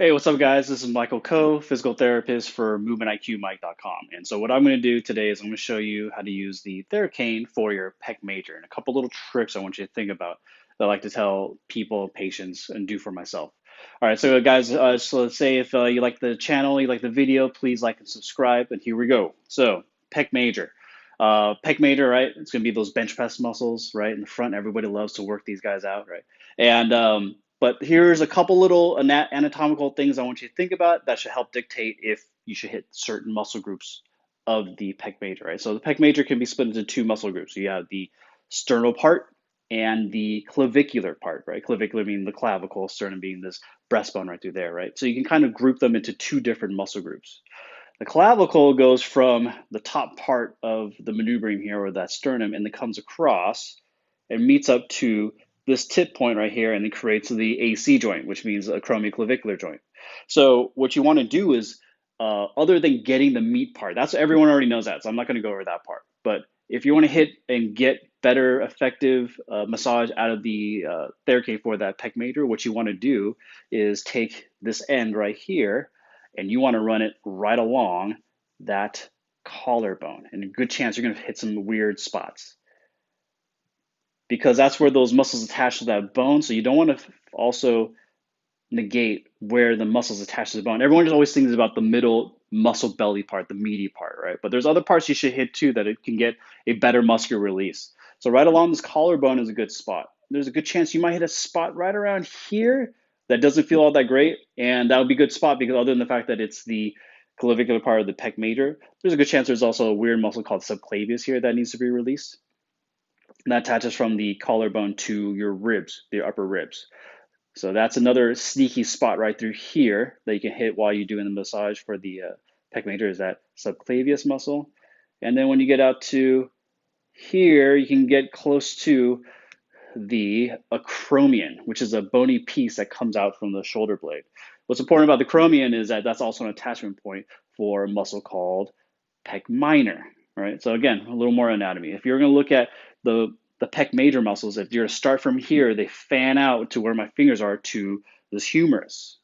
Hey, what's up, guys? This is Michael Coe, physical therapist for MovementIQMike.com. And so, what I'm going to do today is I'm going to show you how to use the Thera for your pec major and a couple little tricks I want you to think about that I like to tell people, patients, and do for myself. All right, so guys, so let's say if you like the channel, you like the video, please like and subscribe. And here we go. So, pec major. Pec major, right? It's going to be those bench press muscles, right? In the front, everybody loves to work these guys out, right? And but here's a couple little anatomical things I want you to think about that should help dictate if you should hit certain muscle groups of the pec major, right? So the pec major can be split into two muscle groups. So you have the sternal part and the clavicular part, right? Clavicular meaning the clavicle, sternum being this breastbone right through there, right? So you can kind of group them into two different muscle groups. The clavicle goes from the top part of the manubrium here, or that sternum, and it comes across and meets up to this tip point right here, and it creates the AC joint, which means a acromioclavicular joint. So what you want to do is, other than getting the meat part, that's everyone already knows that, so I'm not going to go over that part. But if you want to hit and get better, effective massage out of the Theracane for that pec major, what you want to do is take this end right here and you want to run it right along that collarbone. And a good chance you're going to hit some weird spots because that's where those muscles attach to that bone. So you don't want to also negate where the muscles attach to the bone. Everyone just always thinks about the middle muscle belly part, the meaty part, right? But there's other parts you should hit too that it can get a better muscular release. So right along this collarbone is a good spot. There's a good chance you might hit a spot right around here that doesn't feel all that great, and that would be a good spot because other than the fact that it's the clavicular part of the pec major, there's a good chance there's also a weird muscle called subclavius here that needs to be released. And that attaches from the collarbone to your ribs, the upper ribs. So that's another sneaky spot right through here that you can hit while you're doing the massage for the pec major is that subclavius muscle. And then when you get out to here, you can get close to the acromion, which is a bony piece that comes out from the shoulder blade. What's important about the acromion is that that's also an attachment point for a muscle called pec minor, right? So again, a little more anatomy. If you're going to look at the pec major muscles, if you're to start from here, they fan out to where my fingers are to this humerus.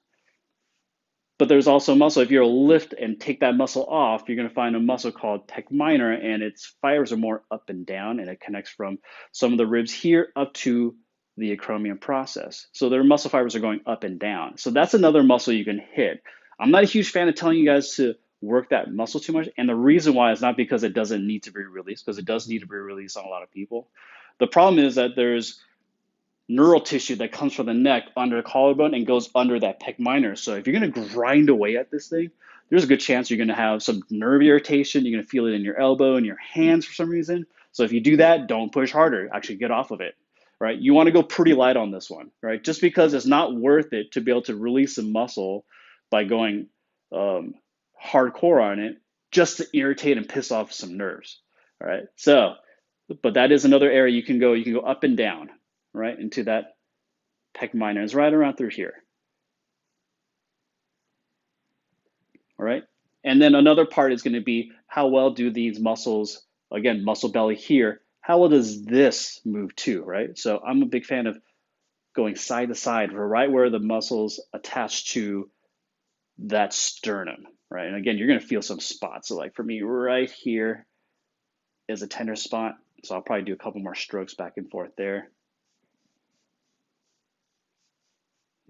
But there's also muscle. If you're to lift and take that muscle off, you're going to find a muscle called pec minor, and its fibers are more up and down, and it connects from some of the ribs here up to the acromion process. So their muscle fibers are going up and down. So that's another muscle you can hit. I'm not a huge fan of telling you guys to work that muscle too much, and the reason why is not because it doesn't need to be released, because it does need to be released on a lot of people. The problem is that there's neural tissue that comes from the neck under the collarbone and goes under that pec minor. So if you're going to grind away at this thing, there's a good chance you're going to have some nerve irritation. You're going to feel it in your elbow and your hands for some reason. So if you do that, don't push harder. Actually, get off of it, right? You want to go pretty light on this one, right? Just because it's not worth it to be able to release some muscle by going hardcore on it just to irritate and piss off some nerves, all right? So, but that is another area you can go. You can go up and down, right, into that pec minor. It's right around through here. All right. And then another part is going to be how well do these muscles, again, muscle belly here, how well does this move too, right? So I'm a big fan of going side to side, right where the muscles attach to that sternum, right? And again, you're going to feel some spots. So like for me, right here is a tender spot. So I'll probably do a couple more strokes back and forth there.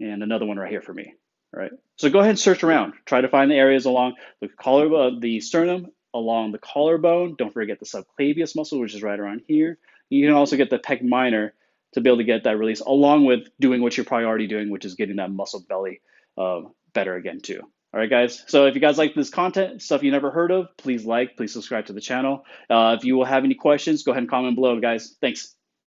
And another one right here for me. All right. So go ahead and search around. Try to find the areas along the collarbone, the sternum, along the collarbone. Don't forget the subclavius muscle, which is right around here. You can also get the pec minor to be able to get that release, along with doing what you're probably already doing, which is getting that muscle belly better again too. All right, guys. So if you guys like this content, stuff you never heard of, please subscribe to the channel. If you will have any questions, go ahead and comment below, guys. Thanks.